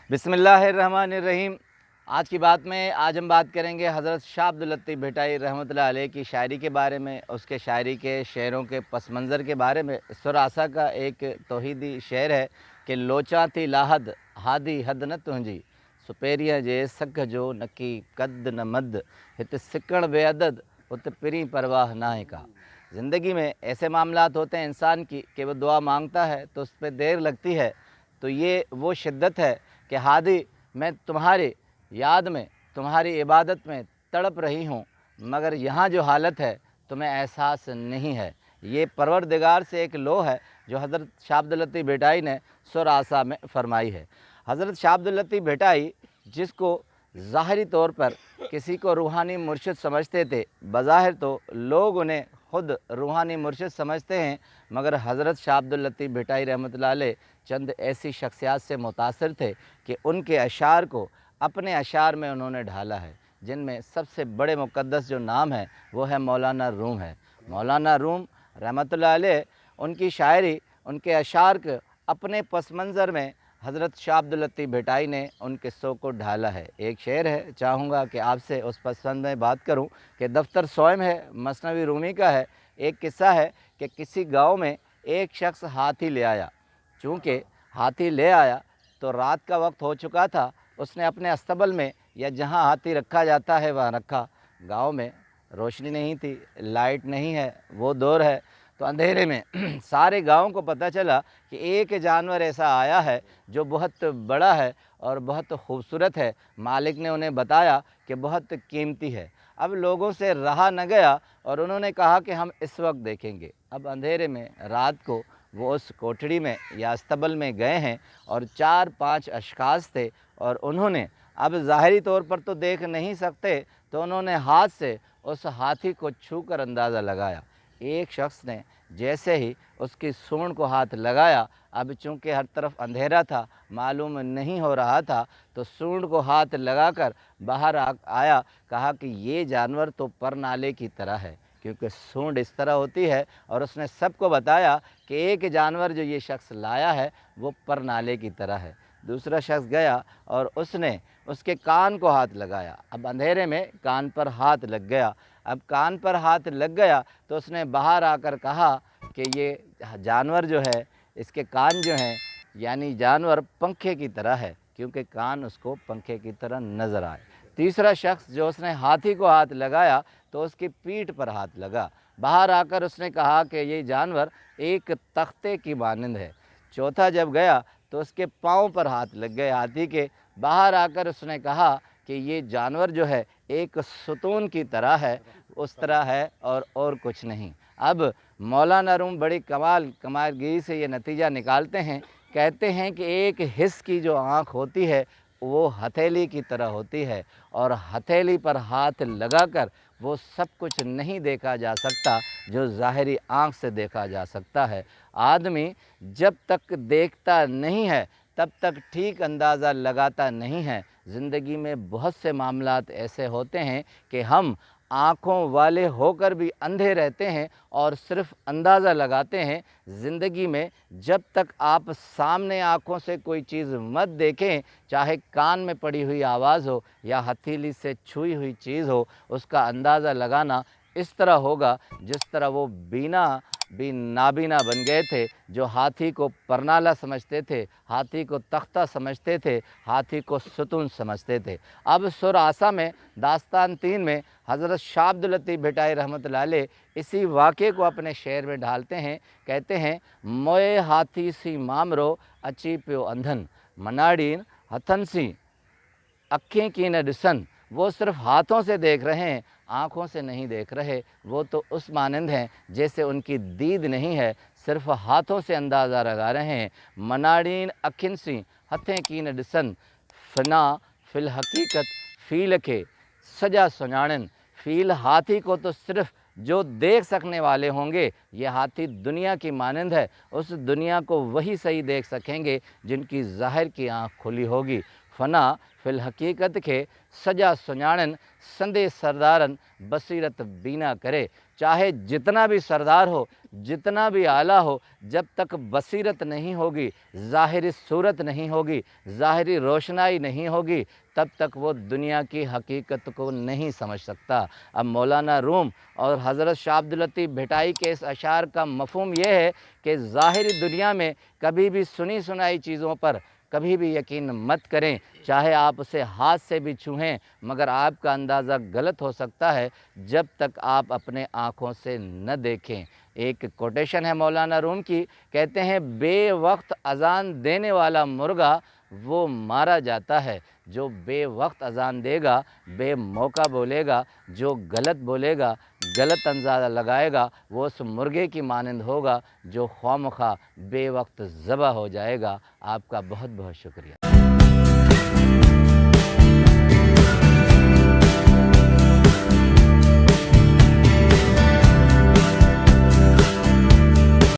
बिस्मिल्लाहिर्रहमानिर्रहीम। आज की बात में हम बात करेंगे हज़रत शाह अब्दुल लतीफ़ भिटाई रहमतुल्लाह अलैह की शायरी के बारे में, उसके शायरी के शेरों के पस मंज़र के बारे में। सुरासा का एक तौहीदी शेर है कि लोचा थी लाहद हादी हद न तुंहिंजी, सुपेरिया जे सख जो नकी कद न मद, हित सिकण बेअदद उत पिरी परवाह नाहे का। ज़िंदगी में ऐसे मामलात होते हैं इंसान की कि वो दुआ मांगता है तो उस पर देर लगती है, तो ये वो शिद्दत है कि हादी मैं तुम्हारी याद में, तुम्हारी इबादत में तड़प रही हूँ, मगर यहाँ जो हालत है तुम्हें एहसास नहीं है। ये परवरदिगार से एक लो है जो हज़रत शाह अब्दुल लतीफ़ भिटाई ने सुर आसा में फ़रमाई है। हज़रत शाह अब्दुल लतीफ़ भिटाई, जिसको ज़ाहरी तौर पर किसी को रूहानी मुर्शिद समझते थे, बज़ाहिर तो लोग उन्हें ख़ुद रूहानी मुर्शिद समझते हैं, मगर हज़रत शाह अब्दुल लतीफ़ भिटाई रहमतुल्लाह अलैह चंद ऐसी शख्सियात से मुतासिर थे कि उनके अशार को अपने अशार में उन्होंने ढाला है, जिनमें सबसे बड़े मुक़द्दस जो नाम है वो है मौलाना रूम है। मौलाना रूम रहमतुल्लाह अलैह, उनकी शायरी, उनके अशार के अपने पस मंज़र में हज़रत शाह अब्दुल लतीफ़ भिटाई ने उन किस्सों को ढाला है। एक शेर है, चाहूँगा कि आपसे उस पसंद में बात करूँ कि दफ्तर सोयम है, मसनवी रूमी का है। एक किस्सा है कि किसी गाँव में एक शख्स हाथी ले आया। चूँकि हाथी ले आया तो रात का वक्त हो चुका था, उसने अपने अस्तबल में या जहाँ हाथी रखा जाता है वहाँ रखा। गाँव में रोशनी नहीं थी, लाइट नहीं है, वो दौर है, तो अंधेरे में सारे गाँव को पता चला कि एक जानवर ऐसा आया है जो बहुत बड़ा है और बहुत खूबसूरत है। मालिक ने उन्हें बताया कि बहुत कीमती है। अब लोगों से रहा न गया और उन्होंने कहा कि हम इस वक्त देखेंगे। अब अंधेरे में रात को वो उस कोठड़ी में या अस्तबल में गए हैं और 4-5 अशख़ास थे और उन्होंने, अब ज़ाहिरी तौर पर तो देख नहीं सकते, तो उन्होंने हाथ से उस हाथी को छू कर अंदाज़ा लगाया। एक शख्स ने जैसे ही उसकी सूंड को हाथ लगाया, अब चूँकि हर तरफ अंधेरा था, मालूम नहीं हो रहा था, तो सूंड को हाथ लगाकर बाहर आया। कहा कि ये जानवर तो पर नाले की तरह है, क्योंकि सूंड इस तरह होती है। और उसने सबको बताया कि एक जानवर जो ये शख्स लाया है वो पर नाले की तरह है। दूसरा शख्स गया और उसने उसके कान को हाथ लगाया। अब अंधेरे में कान पर हाथ लग गया। अब कान पर हाथ लग गया तो उसने बाहर आकर कहा कि ये जानवर जो है, इसके कान जो हैं, यानी जानवर पंखे की तरह है, क्योंकि कान उसको पंखे की तरह नज़र आए। तीसरा शख्स जो उसने हाथी को हाथ लगाया तो उसकी पीठ पर हाथ लगा। बाहर आकर उसने कहा कि ये जानवर एक तख्ते की मानंद है। चौथा जब गया तो उसके पाँव पर हाथ लग गए हाथी के। बाहर आकर उसने कहा कि ये जानवर जो है एक सुतून की तरह है, उस तरह है और कुछ नहीं। अब मौलाना रूम बड़ी कमालगिरी से ये नतीजा निकालते हैं। कहते हैं कि एक हिस्स की जो आँख होती है वो हथेली की तरह होती है, और हथेली पर हाथ लगाकर वो सब कुछ नहीं देखा जा सकता जो ज़ाहिरी आँख से देखा जा सकता है। आदमी जब तक देखता नहीं है तब तक ठीक अंदाज़ा लगाता नहीं है। ज़िंदगी में बहुत से मामलात ऐसे होते हैं कि हम आँखों वाले होकर भी अंधे रहते हैं और सिर्फ़ अंदाज़ा लगाते हैं। ज़िंदगी में जब तक आप सामने आँखों से कोई चीज़ मत देखें, चाहे कान में पड़ी हुई आवाज़ हो या हथेली से छुई हुई चीज़ हो, उसका अंदाज़ा लगाना इस तरह होगा जिस तरह वो भी नाबीना बन गए थे, जो हाथी को परनाला समझते थे, हाथी को तख्ता समझते थे, हाथी को सुतून समझते थे। अब सुर आसा में दास्तान 3 में हज़रत शाह अब्दुल लतीफ़ भिटाई रहमतुल्लाह अलैह इसी वाक़े को अपने शेर में ढालते हैं। कहते हैं, मोए हाथी सी मामरो अची पियो अंधन, मनाड़ीन हथन सी अखें की न डिसन। वो सिर्फ़ हाथों से देख रहे हैं, आँखों से नहीं देख रहे। वो तो उस मानंद हैं जैसे उनकी दीद नहीं है, सिर्फ़ हाथों से अंदाज़ा लगा रहे हैं। मनाड़ीन अखिन सी हथें की न डिसन, फ़ना फ़िल हकीकत फ़ील के सजा सुञाणन। फ़ील हाथी को तो सिर्फ़ जो देख सकने वाले होंगे, ये हाथी दुनिया की मानंद है, उस दुनिया को वही सही देख सकेंगे जिनकी ज़ाहिर की आँख खुली होगी। फना फिल हकीकत के सजा सुञाणन संदे सरदारन बसीरत बीना करे। चाहे जितना भी सरदार हो, जितना भी आला हो, जब तक बसीरत नहीं होगी, ज़ाहिरी सूरत नहीं होगी, ज़ाहिरी रोशनाई नहीं होगी, तब तक वो दुनिया की हकीकत को नहीं समझ सकता। अब मौलाना रूम और हज़रत शाह अब्दुल लतीफ़ भिटाई के इस अशार का मफ़हूम ये है कि ज़ाहिरी दुनिया में कभी भी सुनी सुनाई चीज़ों पर कभी भी यकीन मत करें, चाहे आप उसे हाथ से भी छूएं, मगर आपका अंदाज़ा गलत हो सकता है जब तक आप अपने आँखों से न देखें। एक कोटेशन है मौलाना रूम की, कहते हैं बेवक्त अज़ान देने वाला मुर्गा वो मारा जाता है, जो बेवक्त अज़ान देगा, बेमौका बोलेगा, जो गलत बोलेगा, गलत अंदाज़ा लगाएगा, वो उस मुर्गे की मानंद होगा जो ख्वामख्वाह बेवक्त ज़बह हो जाएगा। आपका बहुत बहुत शुक्रिया।